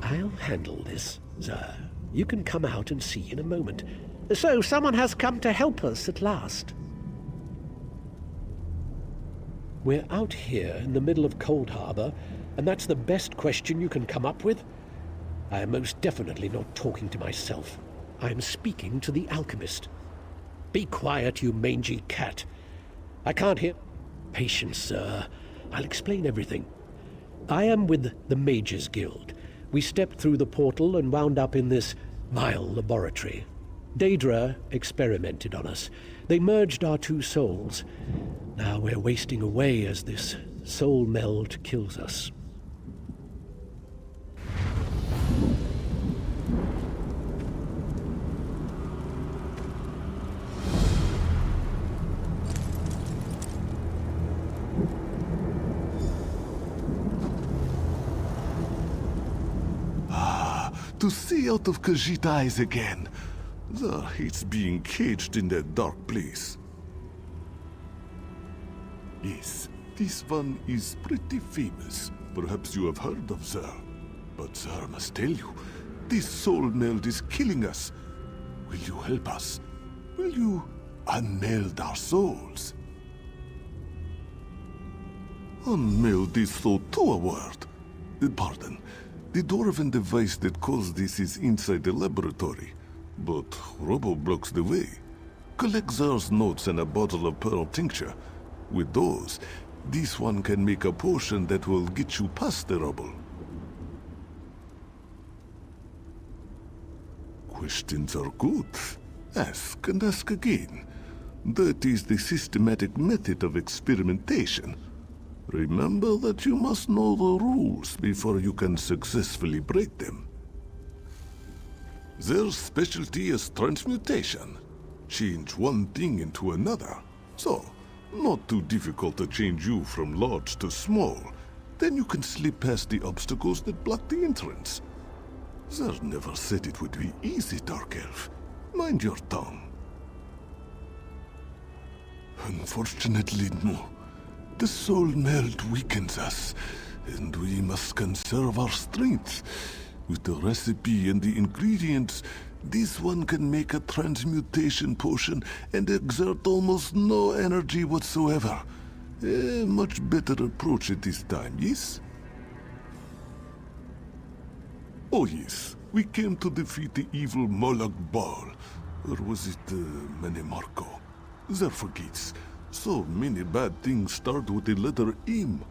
I'll handle this, sir. You can come out and see in a moment. So, someone has come to help us at last. We're out here in the middle of Coldharbour, and that's the best question you can come up with? I am most definitely not talking to myself. I am speaking to the alchemist. Be quiet, you mangy cat. I can't hear... Patience, sir. I'll explain everything. I am with the Mages Guild. We stepped through the portal and wound up in this vile laboratory. Daedra experimented on us. They merged our two souls. Now we're wasting away as this soul meld kills us. To see out of Khajiit's eyes again. There hates being caged in that dark place. Yes, this one is pretty famous. Perhaps you have heard of her. But sir, I must tell you, this soul meld is killing us. Will you help us? Will you unmeld our souls? Unmeld this soul to a word. Pardon. The dwarven device that caused this is inside the laboratory, but Robo blocks the way. Collect Zar's notes and a bottle of pearl tincture. With those, this one can make a potion that will get you past the rubble. Questions are good. Ask and ask again. That is the systematic method of experimentation. Remember that you must know the rules before you can successfully break them. Their specialty is transmutation. Change one thing into another. So, not too difficult to change you from large to small. Then you can slip past the obstacles that block the entrance. Zer never said it would be easy, Dark Elf. Mind your tongue. Unfortunately, no. The soul meld weakens us, and we must conserve our strength. With the recipe and the ingredients, this one can make a transmutation potion and exert almost no energy whatsoever. A much better approach at this time, yes? Oh yes, we came to defeat the evil Moloch Ball. Or was it Menemarco? There forgets. So many bad things start with the letter M.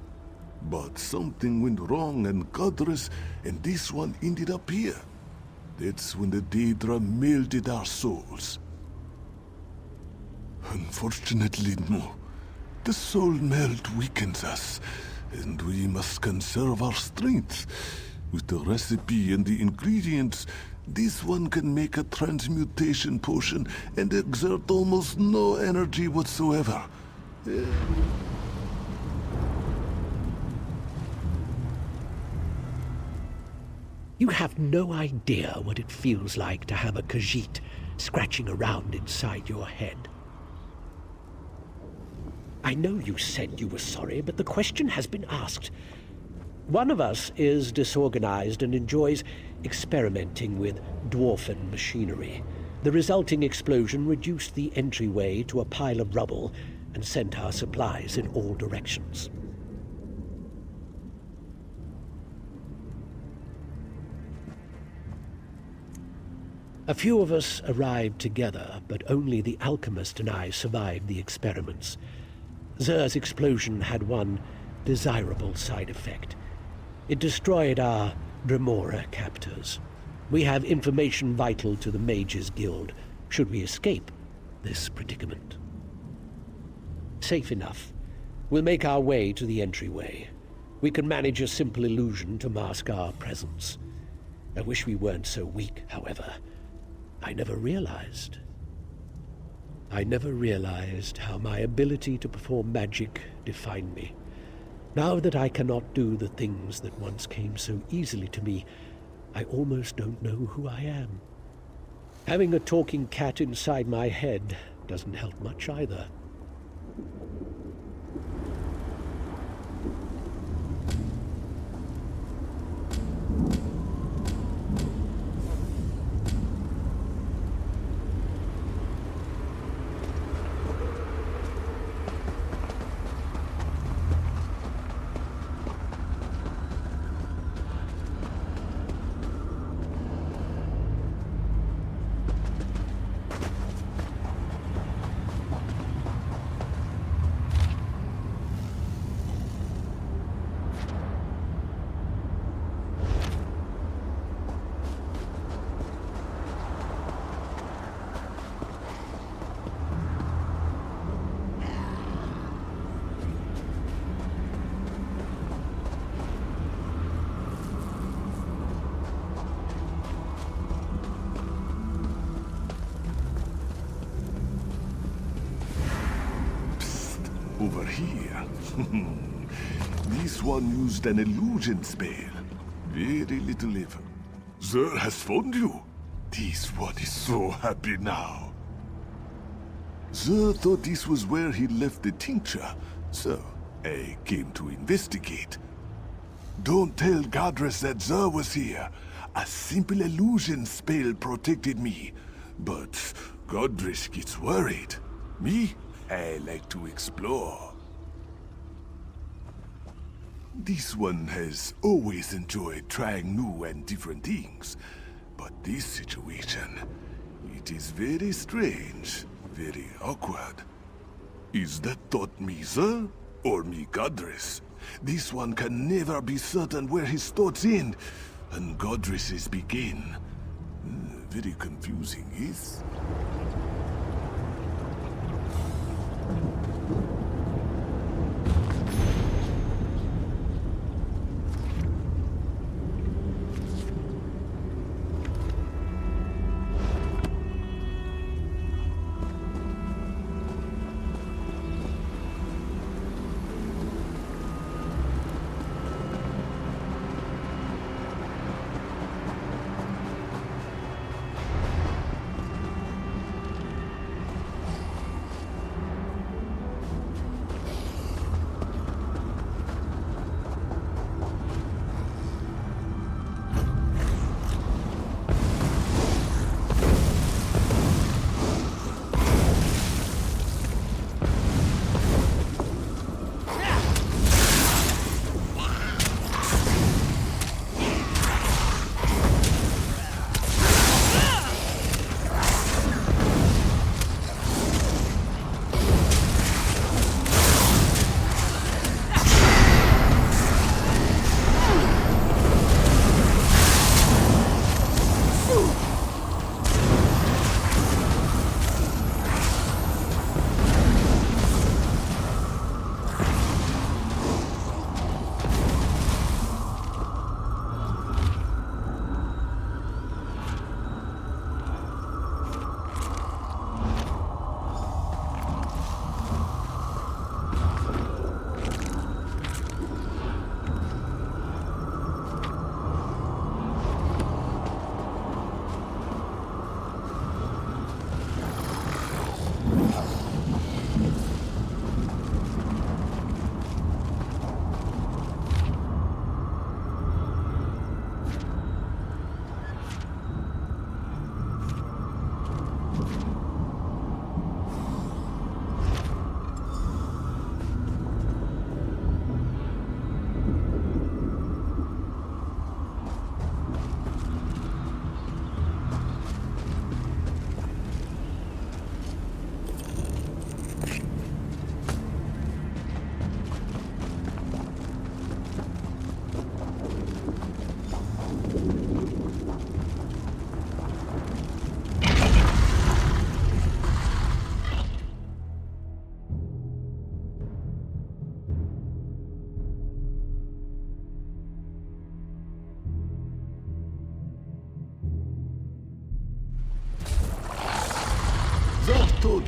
But something went wrong and Godress, and this one ended up here. That's when the Daedra melted our souls. Unfortunately, no. The soul melt weakens us, and we must conserve our strength. With the recipe and the ingredients, this one can make a transmutation potion and exert almost no energy whatsoever. You have no idea what it feels like to have a Khajiit scratching around inside your head. I know you said you were sorry, but the question has been asked. One of us is disorganized and enjoys experimenting with dwarfen machinery. The resulting explosion reduced the entryway to a pile of rubble and sent our supplies in all directions. A few of us arrived together, but only the alchemist and I survived the experiments. Zer's explosion had one desirable side effect. It destroyed our Dremora captors. We have information vital to the Mages Guild, should we escape this predicament. Safe enough. We'll make our way to the entryway. We can manage a simple illusion to mask our presence. I wish we weren't so weak, however. I never realized how my ability to perform magic defined me. Now that I cannot do the things that once came so easily to me, I almost don't know who I am. Having a talking cat inside my head doesn't help much either. Over here. This one used an illusion spell. Very little effort. Zer has found you. This one is so happy now. Zer thought this was where he left the tincture, so I came to investigate. Don't tell Godress that Zer was here. A simple illusion spell protected me. But Godress gets worried. Me? I like to explore. This one has always enjoyed trying new and different things. But this situation, it is very strange, very awkward. Is that thought me, sir? Or me, Godress? This one can never be certain where his thoughts end, and Godress's begin. Very confusing, yes?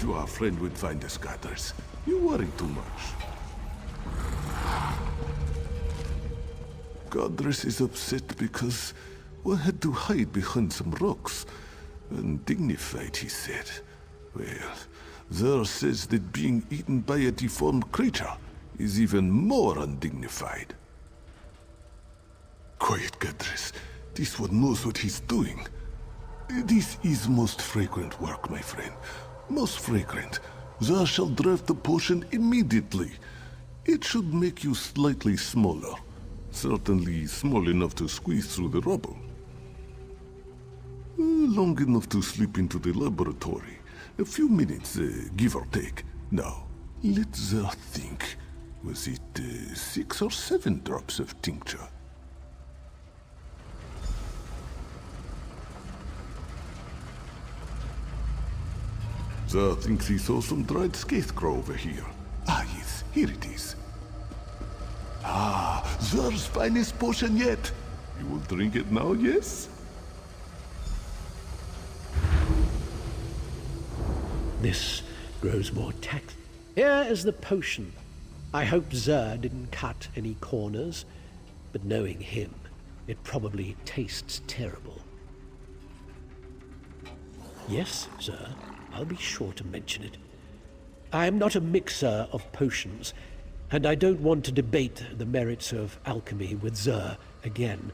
you our friend would find us, Gathers. You worry too much. Godress is upset because we had to hide behind some rocks. Undignified, he said. Well, Zer says that being eaten by a deformed creature is even more undignified. Quiet, Godress. This one knows what he's doing. This is most fragrant work, my friend. Most fragrant. Zer shall draft the potion immediately. It should make you slightly smaller. Certainly small enough to squeeze through the rubble. Long enough to slip into the laboratory. A few minutes, give or take. Now, let's think. Was it 6 or 7 drops of tincture? Zer thinks he saw some dried scarecrow over here. Ah, yes, here it is. Ah, Zer's finest potion yet. You will drink it now, yes? This grows more tact. Here is the potion. I hope Zer didn't cut any corners, but knowing him, it probably tastes terrible. Yes, Zer, I'll be sure to mention it. I am not a mixer of potions, and I don't want to debate the merits of alchemy with Zer again.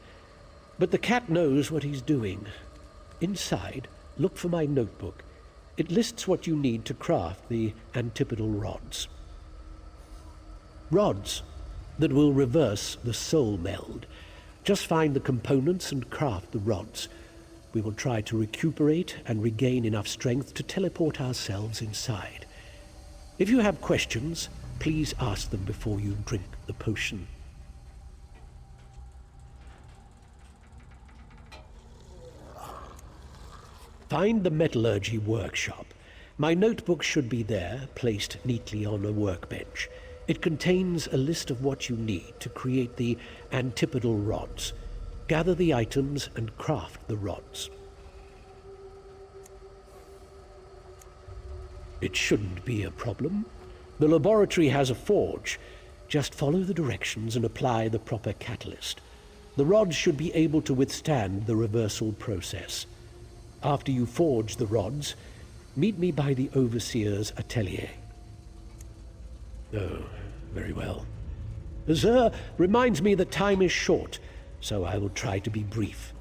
But the cat knows what he's doing. Inside, look for my notebook. It lists what you need to craft the antipodal rods. Rods that will reverse the soul meld. Just find the components and craft the rods. We will try to recuperate and regain enough strength to teleport ourselves inside. If you have questions, please ask them before you drink the potion. Find the metallurgy workshop. My notebook should be there, placed neatly on a workbench. It contains a list of what you need to create the antipodal rods. Gather the items and craft the rods. It shouldn't be a problem. The laboratory has a forge. Just follow the directions and apply the proper catalyst. The rods should be able to withstand the reversal process. After you forge the rods, meet me by the overseer's atelier. Oh, very well. Zer reminds me that time is short, so I will try to be brief.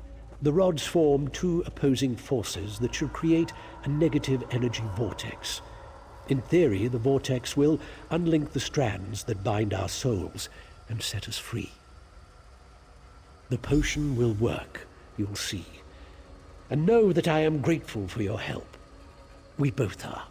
The rods form 2 opposing forces that should create a negative energy vortex. In theory, the vortex will unlink the strands that bind our souls and set us free. The potion will work, you'll see. And know that I am grateful for your help. We both are.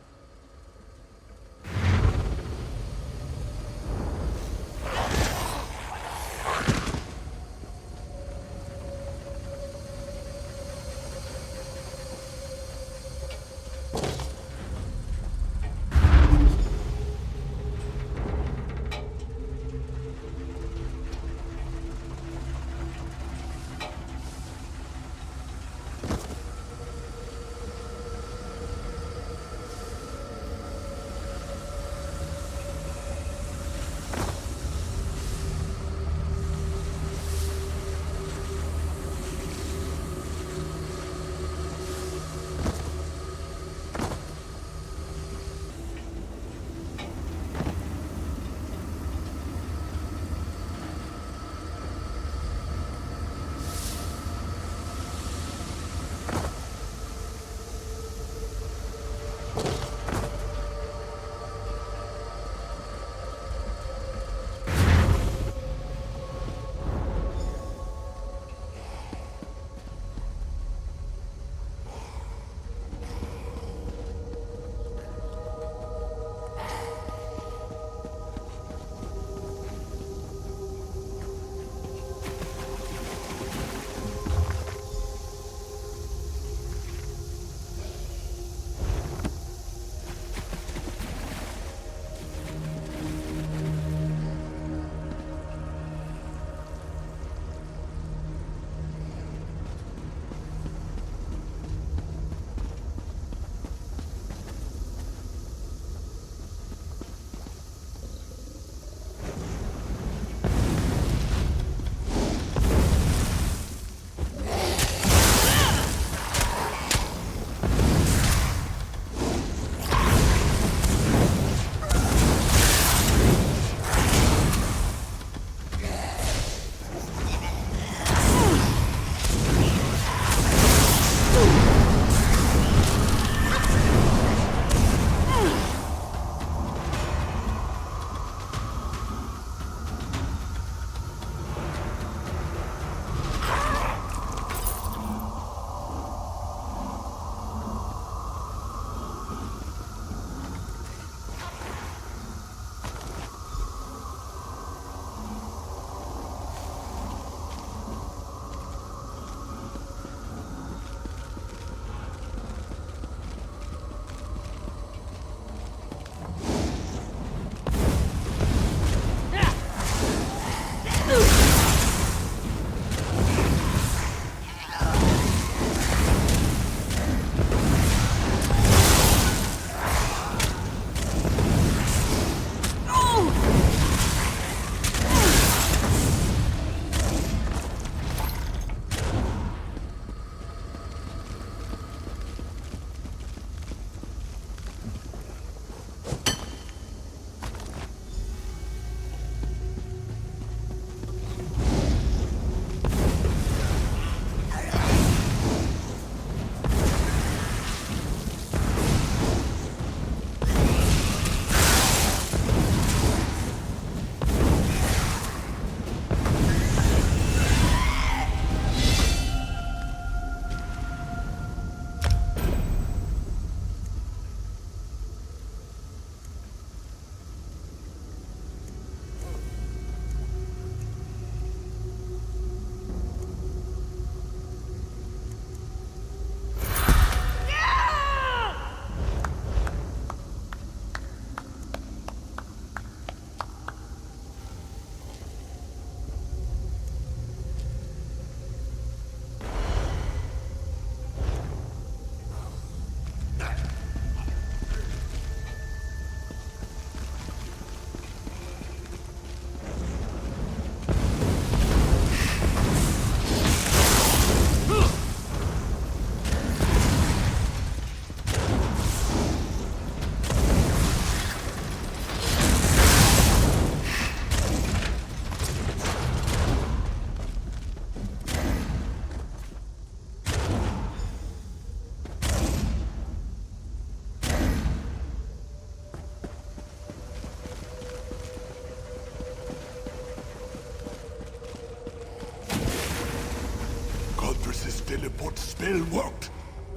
teleport spell worked.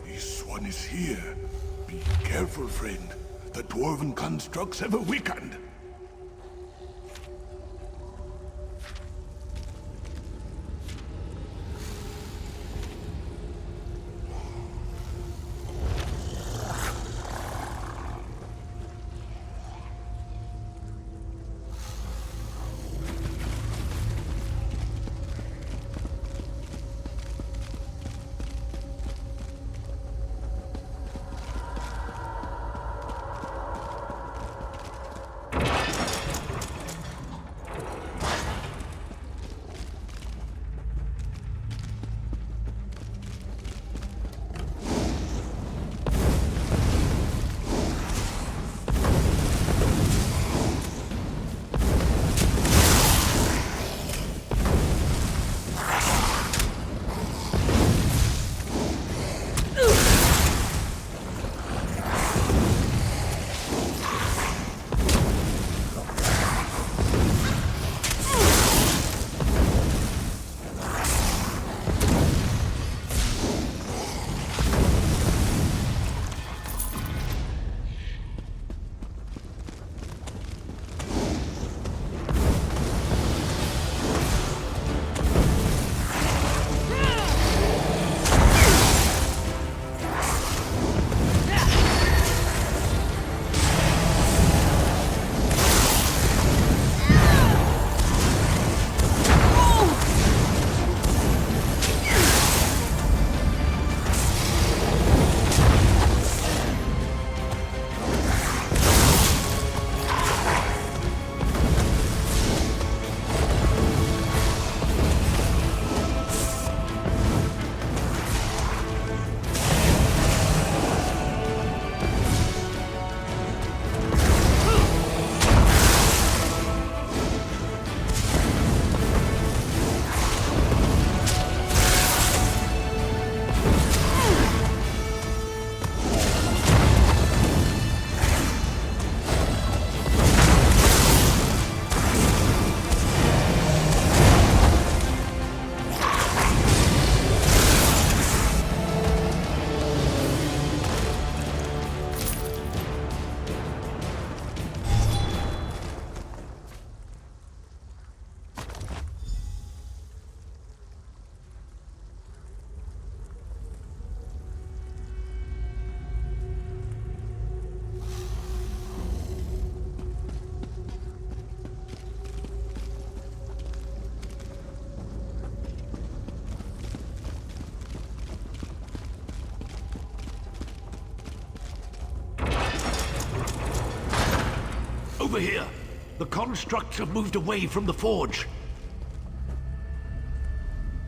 This one is here. Be careful, friend. The dwarven constructs have a weakened. Over here! The constructs have moved away from the forge.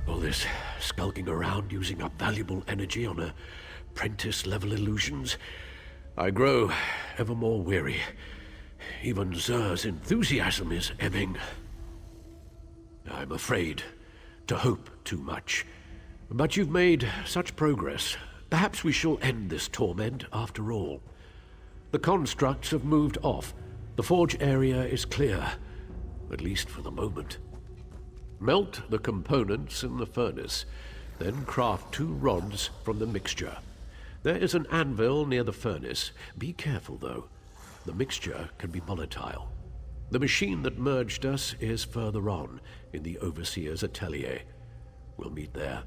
All this skulking around using up valuable energy on apprentice-level illusions. I grow ever more weary. Even Zer's enthusiasm is ebbing. I'm afraid to hope too much. But you've made such progress. Perhaps we shall end this torment after all. The constructs have moved off. The forge area is clear, at least for the moment. Melt the components in the furnace, then craft 2 rods from the mixture. There is an anvil near the furnace. Be careful, though. The mixture can be volatile. The machine that merged us is further on, in the Overseer's atelier. We'll meet there.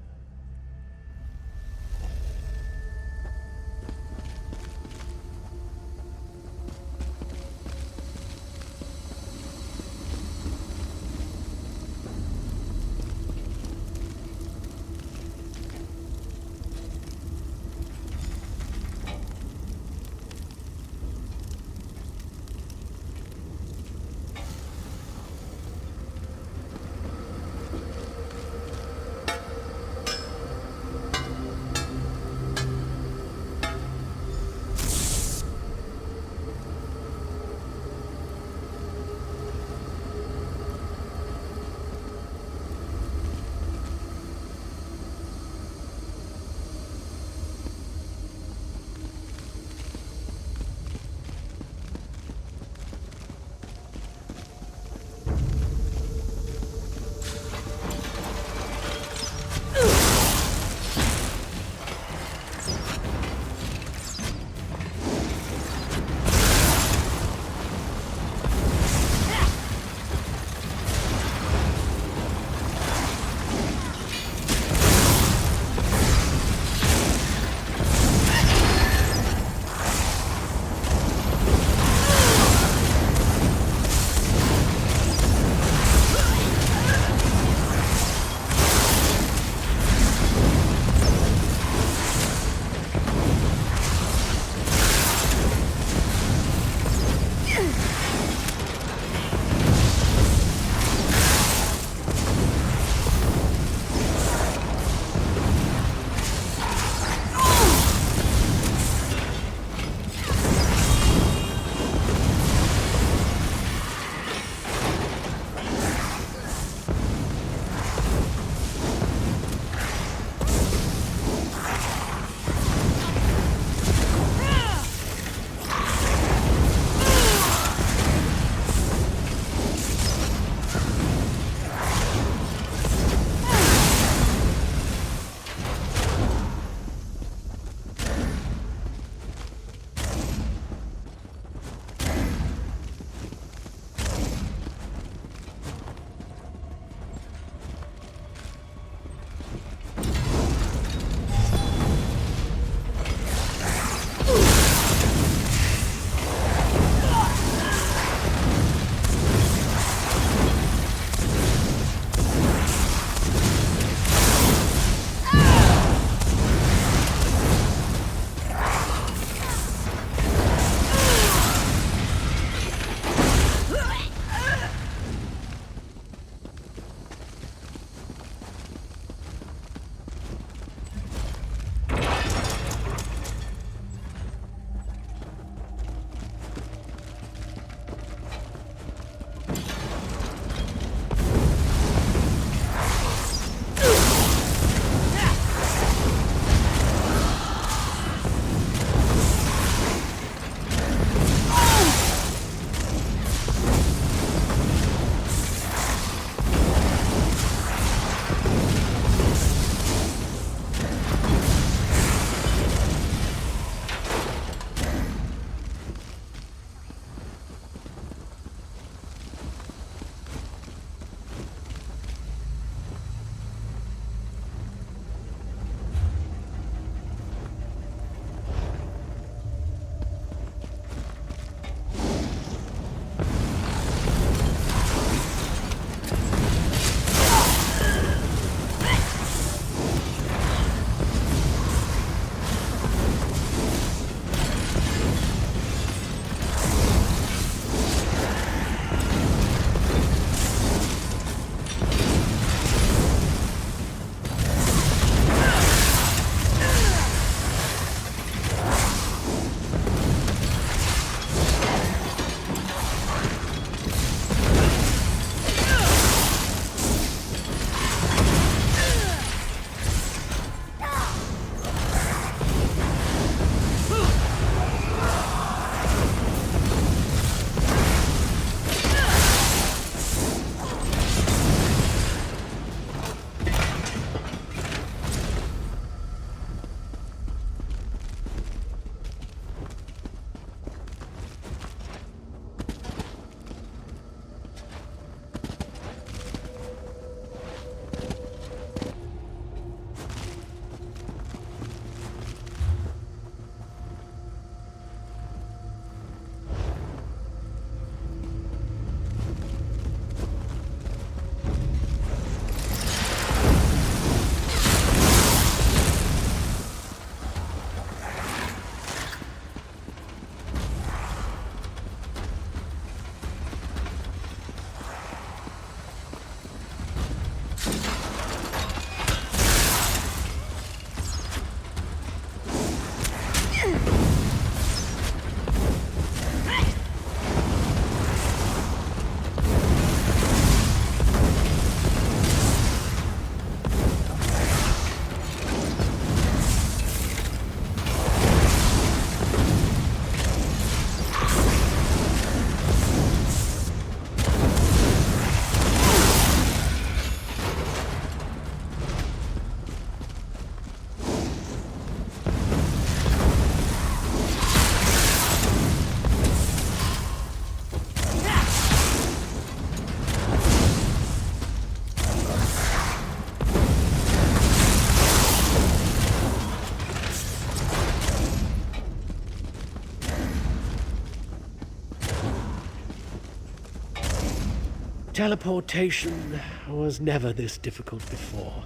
Teleportation was never this difficult before.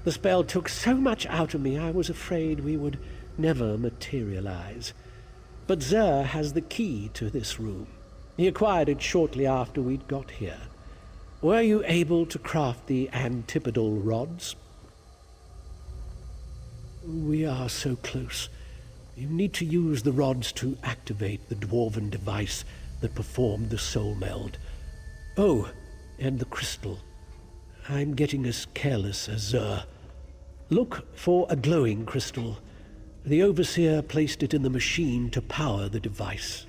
The spell took so much out of me I was afraid we would never materialize. But Zer has the key to this room. He acquired it shortly after we'd got here. Were you able to craft the antipodal rods? We are so close. You need to use the rods to activate the dwarven device that performed the soul meld. Oh, and the crystal. I'm getting as careless as Zer. Look for a glowing crystal. The Overseer placed it in the machine to power the device.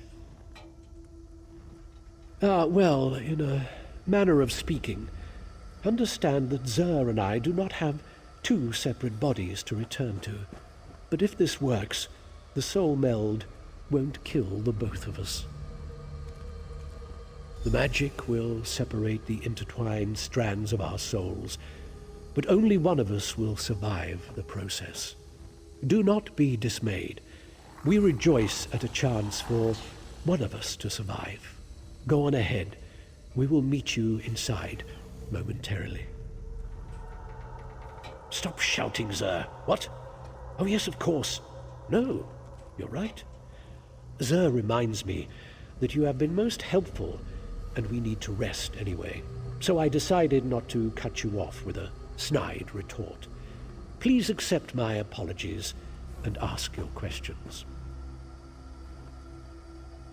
Well, in a manner of speaking, understand that Zer and I do not have two separate bodies to return to. But if this works, the soul meld won't kill the both of us. The magic will separate the intertwined strands of our souls, but only one of us will survive the process. Do not be dismayed. We rejoice at a chance for one of us to survive. Go on ahead. We will meet you inside momentarily. Stop shouting, Zer. What? Oh, yes, of course. No, you're right. Zer reminds me that you have been most helpful, and we need to rest anyway. So I decided not to cut you off with a snide retort. Please accept my apologies and ask your questions.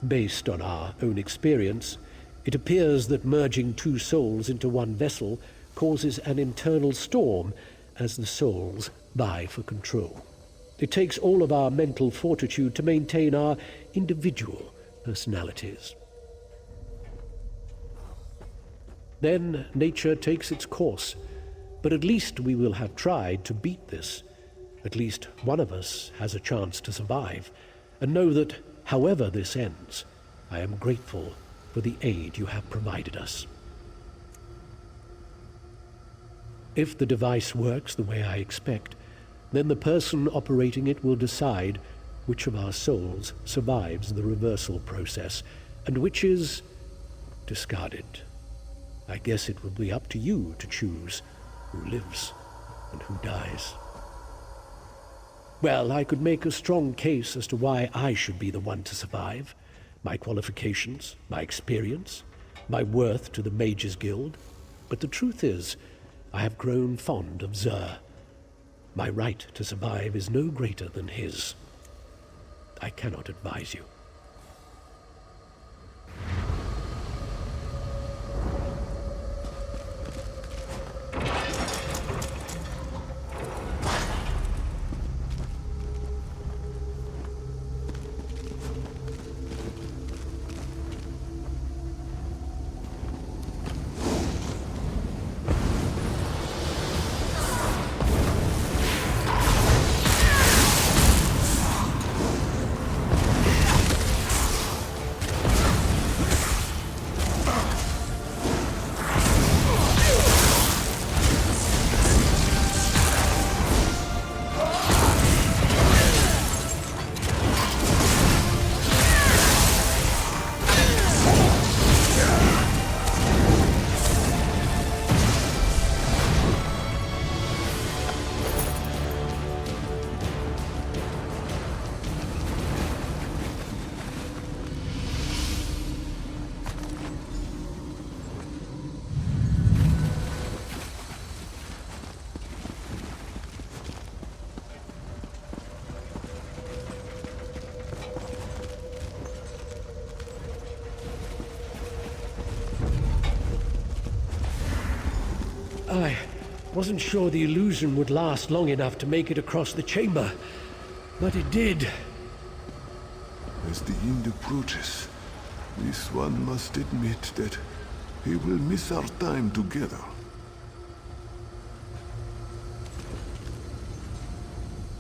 Based on our own experience, it appears that merging two souls into one vessel causes an internal storm as the souls vie for control. It takes all of our mental fortitude to maintain our individual personalities. Then nature takes its course, but at least we will have tried to beat this. At least one of us has a chance to survive, and know that, however this ends, I am grateful for the aid you have provided us. If the device works the way I expect, then the person operating it will decide which of our souls survives the reversal process, and which is discarded. I guess it will be up to you to choose who lives and who dies. Well, I could make a strong case as to why I should be the one to survive. My qualifications, my experience, my worth to the Mages Guild. But the truth is, I have grown fond of Zer. My right to survive is no greater than his. I cannot advise you. I wasn't sure the illusion would last long enough to make it across the chamber, but it did. As the end approaches, this one must admit that he will miss our time together.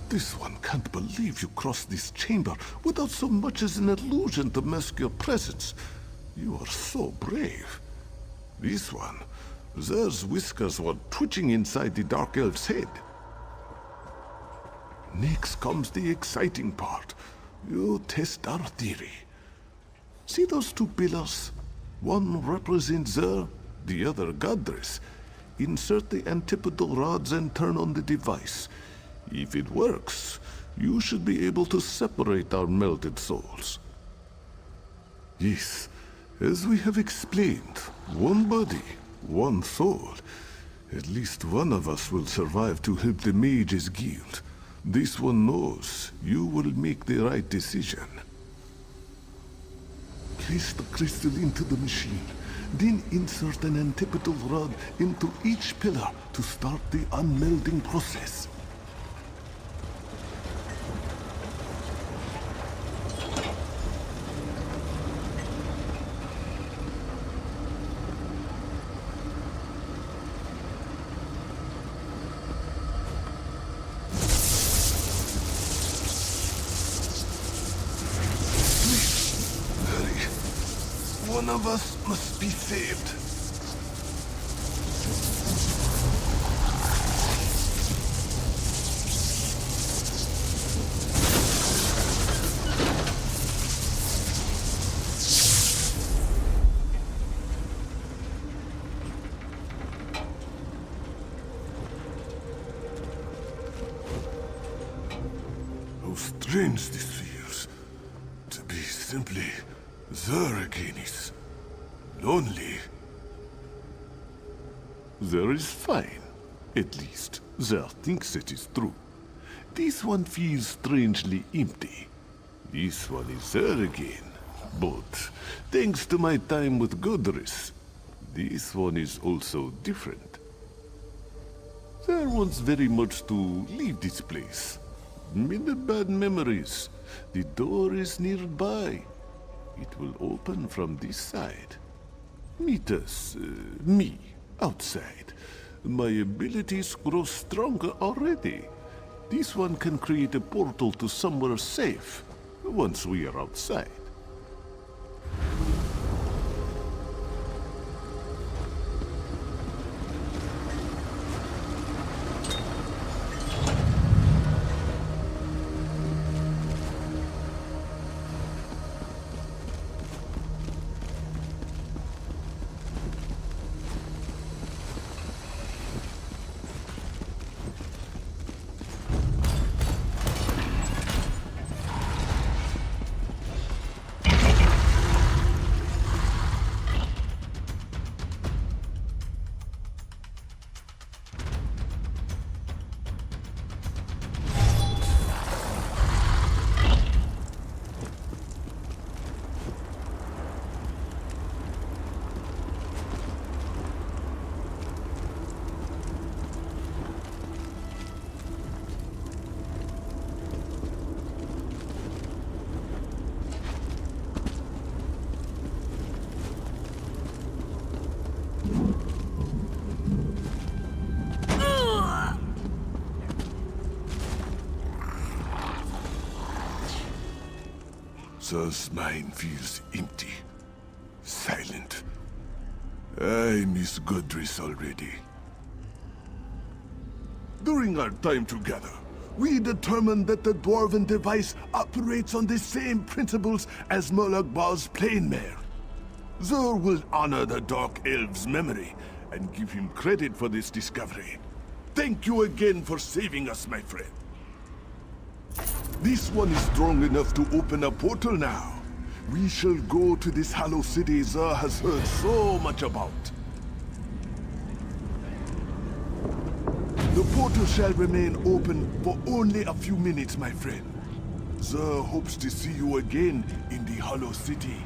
This one can't believe you crossed this chamber without so much as an illusion to mask your presence. You are so brave. This one, Zer's whiskers were twitching inside the Dark Elf's head. Next comes the exciting part. You test our theory. See those two pillars? One represents Zer, the other goddess. Insert the antipodal rods and turn on the device. If it works, you should be able to separate our melted souls. Yes, as we have explained, one body, one soul. At least one of us will survive to help the Mages Guild. This one knows you will make the right decision. Place the crystal into the machine, then insert an antipodal rod into each pillar to start the unmelding process. One of us must be saved. How strange this feels. To be simply there again is lonely. There is fine. At least, there thinks it is true. This one feels strangely empty. This one is there again. But, thanks to my time with Godris, this one is also different. There wants very much to leave this place. Many bad memories. The door is nearby. It will open from this side. Meet us, me, outside. My abilities grow stronger already. This one can create a portal to somewhere safe, once we are outside. Sir's mind feels empty, silent. I miss Godris already. During our time together, we determined that the dwarven device operates on the same principles as Molagbal's plane mare. Zur will honor the Dark Elf's memory and give him credit for this discovery. Thank you again for saving us, my friend. This one is strong enough to open a portal now. We shall go to this hollow city Zur has heard so much about. The portal shall remain open for only a few minutes, my friend. Zur hopes to see you again in the hollow city.